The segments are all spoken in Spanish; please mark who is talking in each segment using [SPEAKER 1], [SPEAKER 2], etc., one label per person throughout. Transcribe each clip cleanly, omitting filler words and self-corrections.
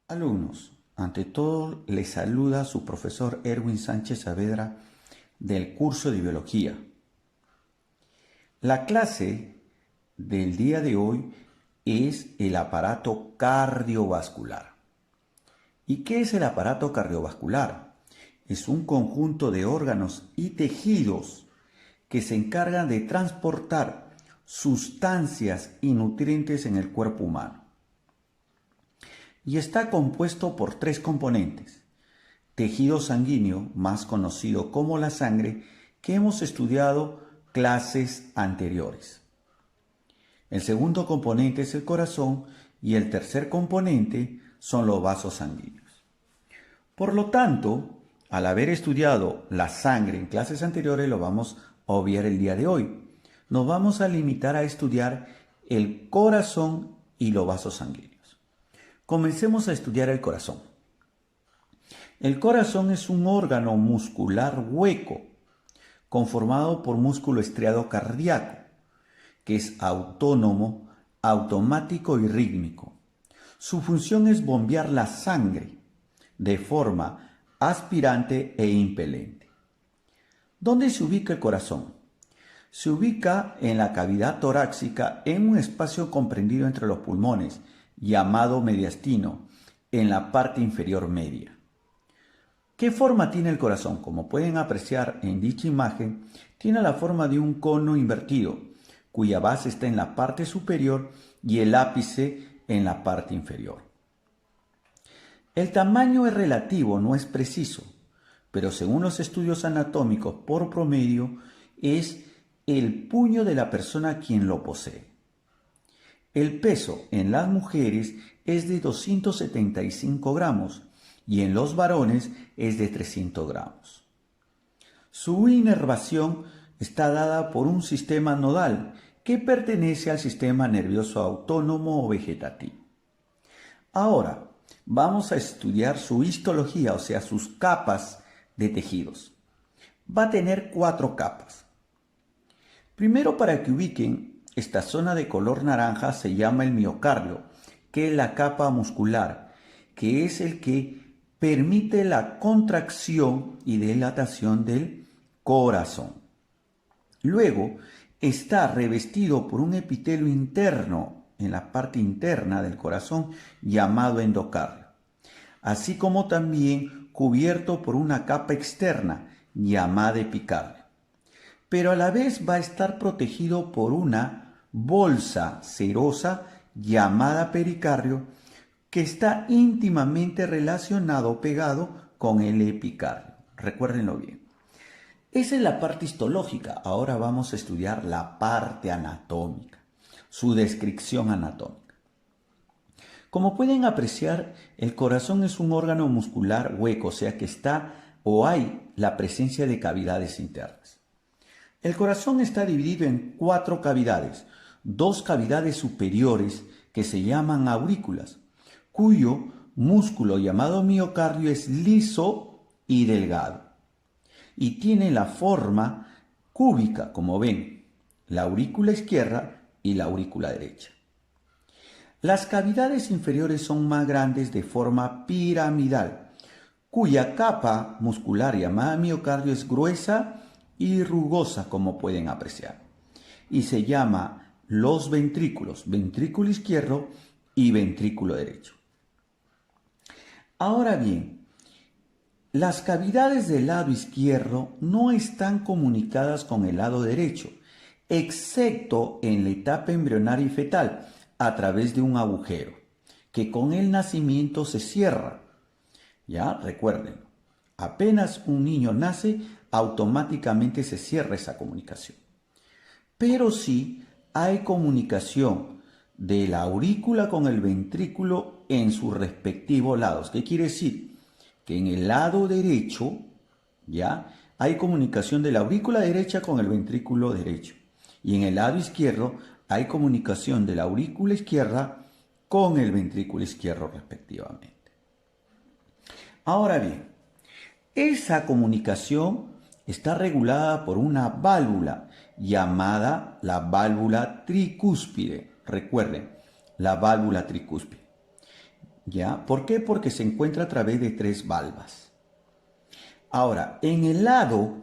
[SPEAKER 1] Alumnos, ante todo les saluda su profesor Erwin Sánchez Saavedra del curso de Biología. La clase del día de hoy es el aparato cardiovascular. ¿Y qué es el aparato cardiovascular? Es un conjunto de órganos y tejidos que se encargan de transportar sustancias y nutrientes en el cuerpo humano. Y está compuesto por tres componentes: tejido sanguíneo, más conocido como la sangre, que hemos estudiado clases anteriores. El segundo componente es el corazón y el tercer componente son los vasos sanguíneos. Por lo tanto, al haber estudiado la sangre en clases anteriores, lo vamos a obviar el día de hoy. Nos vamos a limitar a estudiar el corazón y los vasos sanguíneos. Comencemos a estudiar el corazón. El corazón es un órgano muscular hueco, conformado por músculo estriado cardíaco, que es autónomo, automático y rítmico. Su función es bombear la sangre de forma aspirante e impelente. ¿Dónde se ubica el corazón? Se ubica en la cavidad torácica, en un espacio comprendido entre los pulmones, llamado mediastino, en la parte inferior media. ¿Qué forma tiene el corazón? Como pueden apreciar en dicha imagen, tiene la forma de un cono invertido, cuya base está en la parte superior y el ápice en la parte inferior. El tamaño es relativo, no es preciso, pero según los estudios anatómicos por promedio, es el puño de la persona quien lo posee. El peso en las mujeres es de 275 gramos y en los varones es de 300 gramos. Su inervación está dada por un sistema nodal que pertenece al sistema nervioso autónomo o vegetativo. Ahora, vamos a estudiar su histología, o sea, sus capas de tejidos. Va a tener 4 capas. Primero, para que ubiquen, esta zona de color naranja se llama el miocardio, que es la capa muscular, que es el que permite la contracción y dilatación del corazón. Luego está revestido por un epitelio interno en la parte interna del corazón llamado endocardio, así como también cubierto por una capa externa llamada epicardio. Pero a la vez va a estar protegido por una bolsa serosa llamada pericardio, que está íntimamente relacionado, pegado con el epicardio. Recuérdenlo bien. Esa es la parte histológica. Ahora vamos a estudiar la parte anatómica, su descripción anatómica. Como pueden apreciar, el corazón es un órgano muscular hueco, o sea que está o hay la presencia de cavidades internas. El corazón está dividido en 4 cavidades, 2 cavidades superiores que se llaman aurículas, cuyo músculo llamado miocardio es liso y delgado y tiene la forma cúbica, como ven, la aurícula izquierda y la aurícula derecha. Las cavidades inferiores son más grandes de forma piramidal, cuya capa muscular llamada miocardio es gruesa y rugosa, como pueden apreciar, y se llama los ventrículos, ventrículo izquierdo y ventrículo derecho. Ahora bien, las cavidades del lado izquierdo no están comunicadas con el lado derecho, excepto en la etapa embrionaria y fetal, a través de un agujero, que con el nacimiento se cierra. Ya, recuerden, apenas un niño nace, automáticamente se cierra esa comunicación. Pero sí hay comunicación de la aurícula con el ventrículo en sus respectivos lados. ¿Qué quiere decir? Que en el lado derecho, ya, hay comunicación de la aurícula derecha con el ventrículo derecho. Y en el lado izquierdo hay comunicación de la aurícula izquierda con el ventrículo izquierdo respectivamente. Ahora bien, esa comunicación está regulada por una válvula llamada la válvula tricúspide. Recuerden, la válvula tricúspide. ¿Ya? ¿Por qué? Porque se encuentra a través de 3 valvas. Ahora, en el lado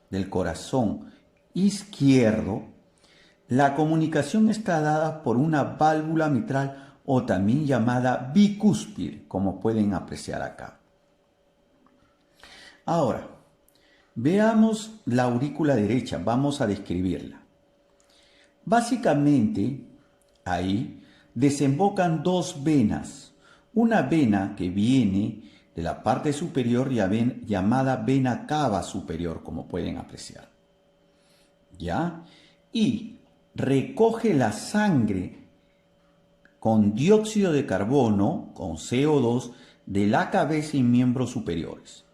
[SPEAKER 1] del corazón izquierdo, la comunicación está dada por una válvula mitral o también llamada bicúspide, como pueden apreciar acá. Ahora, veamos la aurícula derecha, vamos a describirla. Básicamente, ahí desembocan 2 venas. Una vena que viene de la parte superior llamada vena cava superior, como pueden apreciar. ¿Ya? Y recoge la sangre con dióxido de carbono, con CO2, de la cabeza y miembros superiores.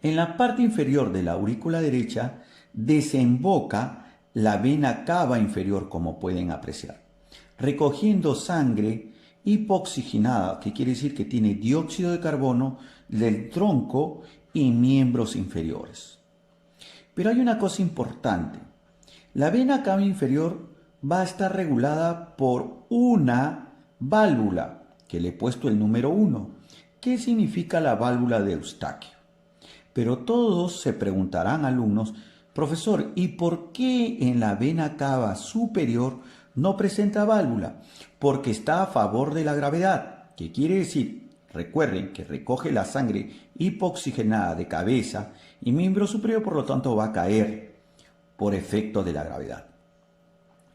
[SPEAKER 1] En la parte inferior de la aurícula derecha desemboca la vena cava inferior, como pueden apreciar, recogiendo sangre hipoxigenada, que quiere decir que tiene dióxido de carbono del tronco y miembros inferiores. Pero hay una cosa importante. La vena cava inferior va a estar regulada por una válvula, que le he puesto el número 1. ¿Qué significa la válvula de Eustaquio? Pero todos se preguntarán, alumnos, profesor, ¿y por qué en la vena cava superior no presenta válvula? Porque está a favor de la gravedad. ¿Qué quiere decir? Recuerden que recoge la sangre hipoxigenada de cabeza y miembro superior, por lo tanto va a caer por efecto de la gravedad.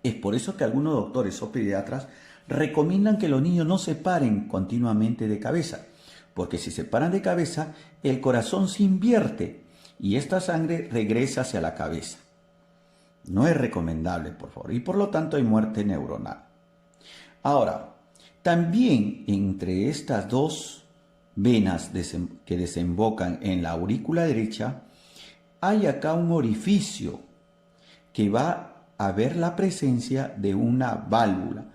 [SPEAKER 1] Es por eso que algunos doctores o pediatras recomiendan que los niños no se paren continuamente de cabeza, porque si se paran de cabeza, el corazón se invierte y esta sangre regresa hacia la cabeza. No es recomendable, por favor, y por lo tanto hay muerte neuronal. Ahora, también entre estas 2 venas que desembocan en la aurícula derecha, hay acá un orificio que va a ver la presencia de una válvula,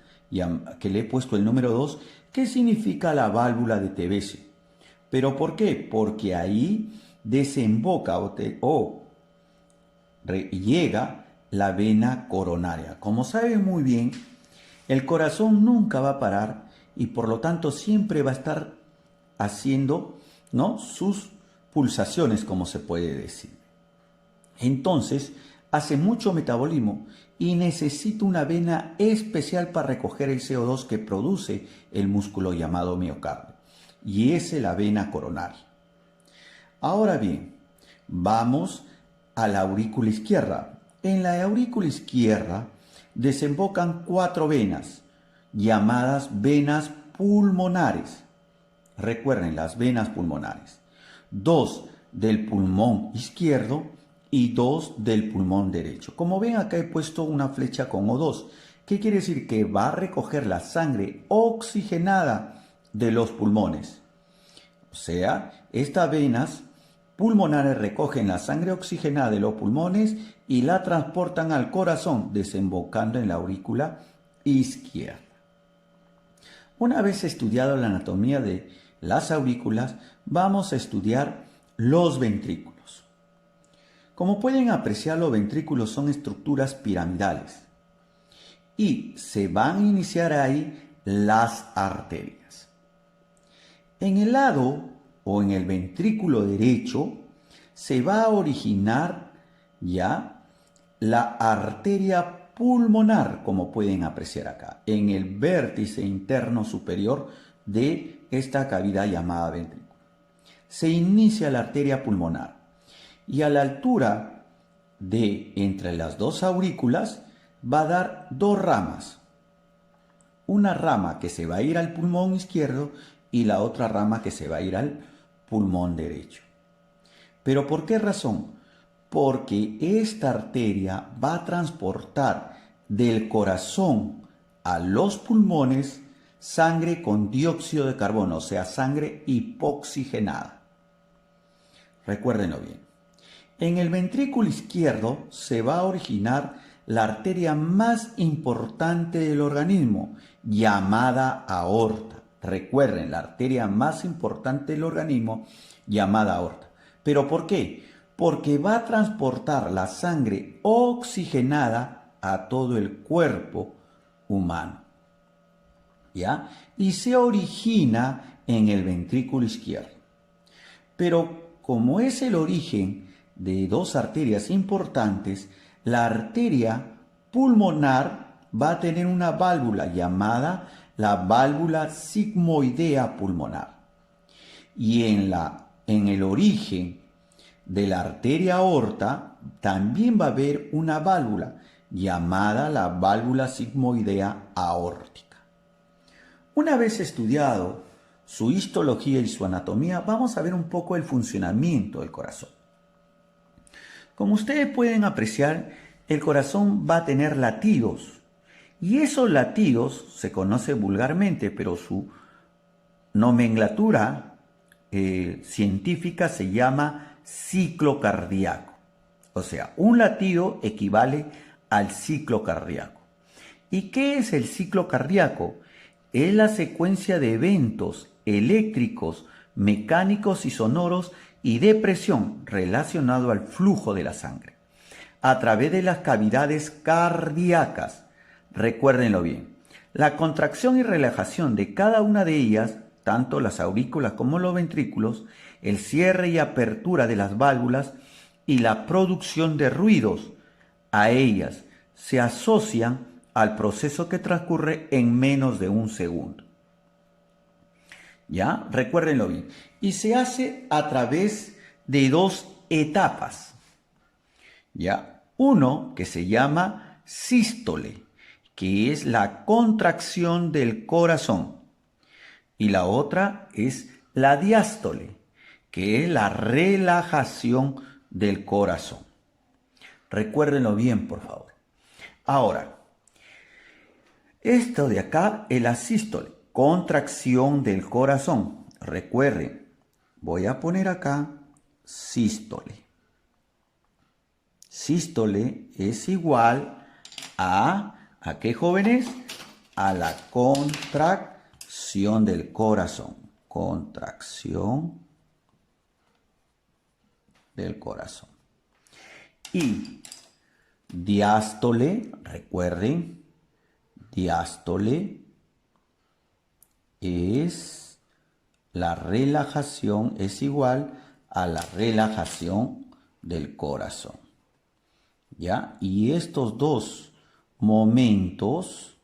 [SPEAKER 1] que le he puesto el número 2, que significa la válvula de Tevesi. ¿Pero por qué? Porque ahí desemboca llega la vena coronaria. Como saben muy bien, el corazón nunca va a parar y por lo tanto siempre va a estar haciendo, ¿no?, sus pulsaciones, como se puede decir. Entonces, hace mucho metabolismo y necesita una vena especial para recoger el CO2 que produce el músculo llamado miocardio. Y esa es la vena coronaria. Ahora bien, vamos a la aurícula izquierda. En la aurícula izquierda desembocan 4 venas, llamadas venas pulmonares. Recuerden, las venas pulmonares. 2 del pulmón izquierdo y 2 del pulmón derecho. Como ven, acá he puesto una flecha con O2. ¿Qué quiere decir? Que va a recoger la sangre oxigenada de los pulmones. O sea, estas venas pulmonares recogen la sangre oxigenada de los pulmones y la transportan al corazón, desembocando en la aurícula izquierda. Una vez estudiado la anatomía de las aurículas, vamos a estudiar los ventrículos. Como pueden apreciar, los ventrículos son estructuras piramidales y se van a iniciar ahí las arterias. En el lado o en el ventrículo derecho se va a originar ya la arteria pulmonar, como pueden apreciar acá, en el vértice interno superior de esta cavidad llamada ventrículo. Se inicia la arteria pulmonar y a la altura de entre las 2 aurículas va a dar 2 ramas. Una rama que se va a ir al pulmón izquierdo y la otra rama que se va a ir al pulmón derecho. ¿Pero por qué razón? Porque esta arteria va a transportar del corazón a los pulmones sangre con dióxido de carbono, o sea, sangre hipoxigenada. Recuérdenlo bien. En el ventrículo izquierdo se va a originar la arteria más importante del organismo, llamada aorta. Recuerden, la arteria más importante del organismo, llamada aorta. ¿Pero por qué? Porque va a transportar la sangre oxigenada a todo el cuerpo humano. ¿ya? Y se origina en el ventrículo izquierdo. Pero como es el origen de dos arterias importantes, la arteria pulmonar va a tener una válvula llamada la válvula sigmoidea pulmonar. Y en el origen de la arteria aorta también va a haber una válvula llamada la válvula sigmoidea aórtica. Una vez estudiado su histología y su anatomía, vamos a ver un poco el funcionamiento del corazón. Como ustedes pueden apreciar, el corazón va a tener latidos y esos latidos se conoce vulgarmente, pero su nomenclatura científica se llama ciclo cardíaco. O sea, un latido equivale al ciclo cardíaco. ¿Y qué es el ciclo cardíaco? Es la secuencia de eventos eléctricos, mecánicos y sonoros y de presión relacionado al flujo de la sangre a través de las cavidades cardíacas. Recuérdenlo bien. La contracción y relajación de cada una de ellas, tanto las aurículas como los ventrículos, el cierre y apertura de las válvulas y la producción de ruidos a ellas se asocian al proceso que transcurre en menos de un segundo. ¿Ya? Recuérdenlo bien. Y se hace a través de dos etapas. ¿Ya? Uno que se llama sístole, que es la contracción del corazón. Y la otra es la diástole, que es la relajación del corazón. Recuérdenlo bien, por favor. Ahora, esto de acá es la sístole, contracción del corazón. Recuerden, voy a poner acá sístole. Sístole es igual ¿a qué, jóvenes? A la contracción del corazón. Contracción del corazón. Y diástole, recuerden, diástole es la relajación, es igual a la relajación del corazón. ¿Ya? Y estos dos momentos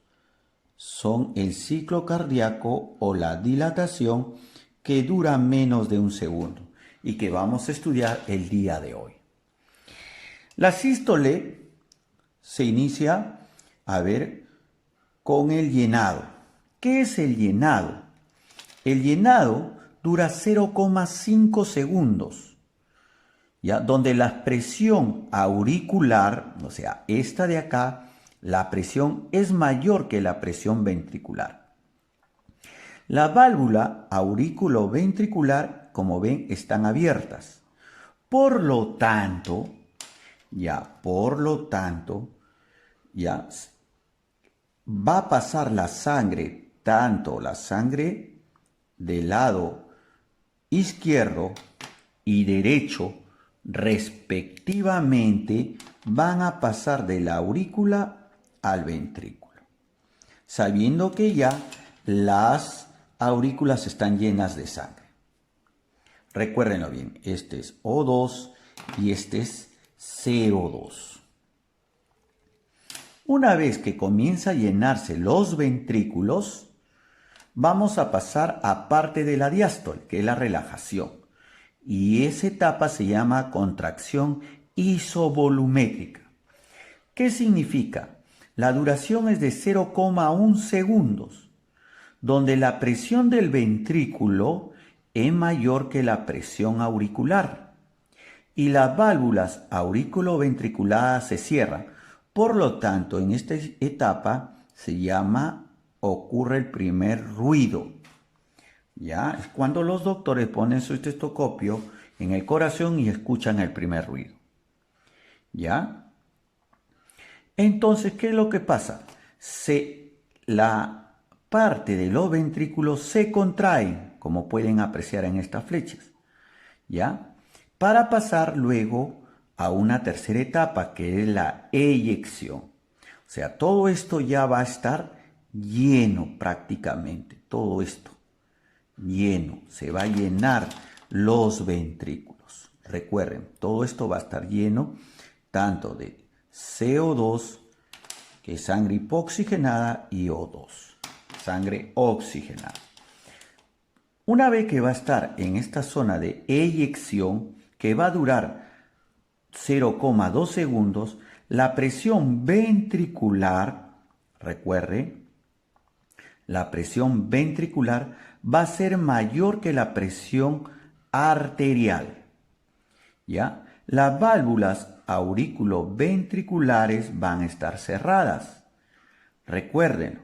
[SPEAKER 1] son el ciclo cardíaco o la dilatación que dura menos de un segundo y que vamos a estudiar el día de hoy. La sístole se inicia, con el llenado. ¿Qué es el llenado? El llenado dura 0,5 segundos. ¿Ya? Donde la presión auricular, o sea, esta de acá, la presión es mayor que la presión ventricular. La válvula auriculoventricular, como ven, están abiertas. Por lo tanto, va a pasar la sangre, tanto la sangre del lado izquierdo y derecho, respectivamente, van a pasar de la aurícula al ventrículo, sabiendo que ya las aurículas están llenas de sangre. Recuérdenlo bien, este es O2 y este es CO2. Una vez que comienza a llenarse los ventrículos, vamos a pasar a parte de la diástole, que es la relajación. Y esa etapa se llama contracción isovolumétrica. ¿Qué significa? La duración es de 0,1 segundos, donde la presión del ventrículo es mayor que la presión auricular y las válvulas auriculoventriculares se cierran. Por lo tanto, en esta etapa ocurre el primer ruido. ¿Ya? Es cuando los doctores ponen su estetoscopio en el corazón y escuchan el primer ruido. ¿Ya? Entonces, ¿qué es lo que pasa? La parte de los ventrículos se contrae, como pueden apreciar en estas flechas. ¿Ya? Para pasar luego a una tercera etapa, que es la eyección. O sea, todo esto ya va a estar lleno prácticamente, todo esto lleno, se va a llenar los ventrículos. Recuerden, todo esto va a estar lleno tanto de CO2, que es sangre hipoxigenada, y O2, sangre oxigenada. Una vez que va a estar en esta zona de eyección, que va a durar 0,2 segundos, la presión ventricular, recuerde, la presión ventricular va a ser mayor que la presión arterial. ¿Ya? Las válvulas auriculoventriculares van a estar cerradas. Recuérdenlo.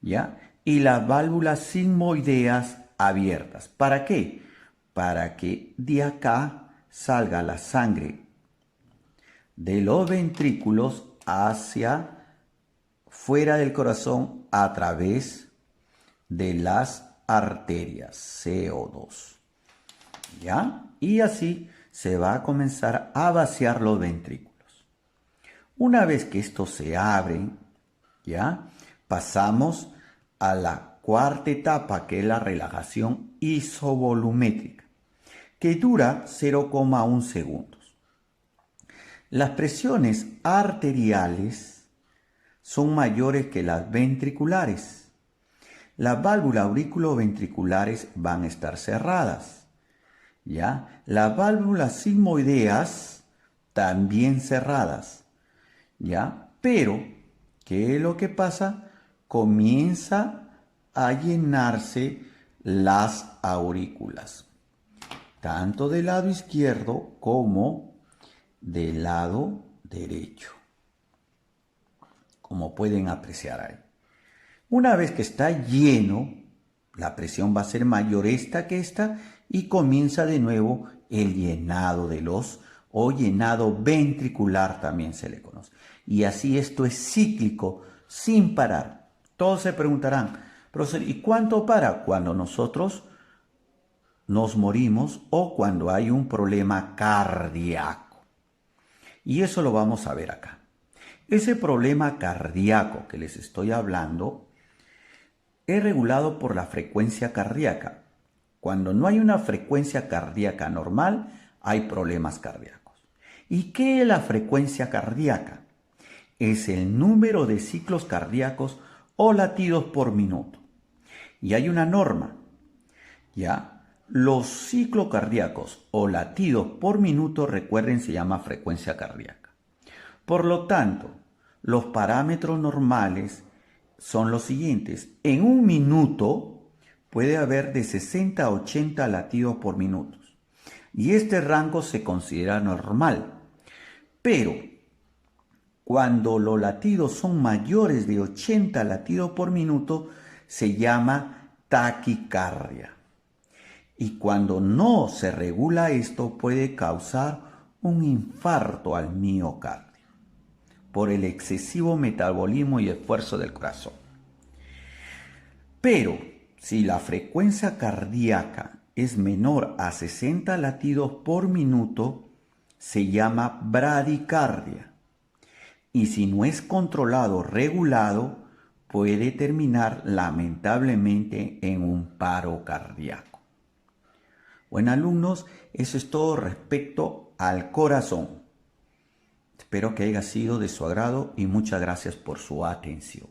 [SPEAKER 1] ¿Ya? Y las válvulas sigmoideas abiertas. ¿Para qué? Para que de acá salga la sangre de los ventrículos hacia fuera del corazón a través de las arterias, CO2. ¿Ya? Y así se va a comenzar a vaciar los ventrículos. Una vez que estos se abren, ¿ya? Pasamos a la cuarta etapa, que es la relajación isovolumétrica, que dura 0,1 segundos. Las presiones arteriales son mayores que las ventriculares. Las válvulas auriculoventriculares van a estar cerradas. ¿Ya? Las válvulas sigmoideas también cerradas. ¿Ya? Pero, ¿qué es lo que pasa? Comienza a llenarse las aurículas, tanto del lado izquierdo como del lado derecho, como pueden apreciar ahí. Una vez que está lleno, la presión va a ser mayor esta que esta, y comienza de nuevo el llenado de los, o llenado ventricular también se le conoce. Y así esto es cíclico, sin parar. Todos se preguntarán, profesor, ¿y cuánto para? Cuando nosotros nos morimos o cuando hay un problema cardíaco. Y eso lo vamos a ver acá. Ese problema cardíaco que les estoy hablando es regulado por la frecuencia cardíaca. Cuando no hay una frecuencia cardíaca normal, hay problemas cardíacos. ¿Y qué es la frecuencia cardíaca? Es el número de ciclos cardíacos o latidos por minuto. Y hay una norma, ¿ya? Los ciclos cardíacos o latidos por minuto, recuerden, se llama frecuencia cardíaca. Por lo tanto, los parámetros normales son los siguientes. En un minuto puede haber de 60 a 80 latidos por minuto. Y este rango se considera normal. Pero cuando los latidos son mayores de 80 latidos por minuto, se llama taquicardia. Y cuando no se regula esto, puede causar un infarto al miocardio por el excesivo metabolismo y esfuerzo del corazón. Pero si la frecuencia cardíaca es menor a 60 latidos por minuto, se llama bradicardia. Y si no es controlado o regulado, puede terminar lamentablemente en un paro cardíaco. Bueno, alumnos, eso es todo respecto al corazón. Espero que haya sido de su agrado y muchas gracias por su atención.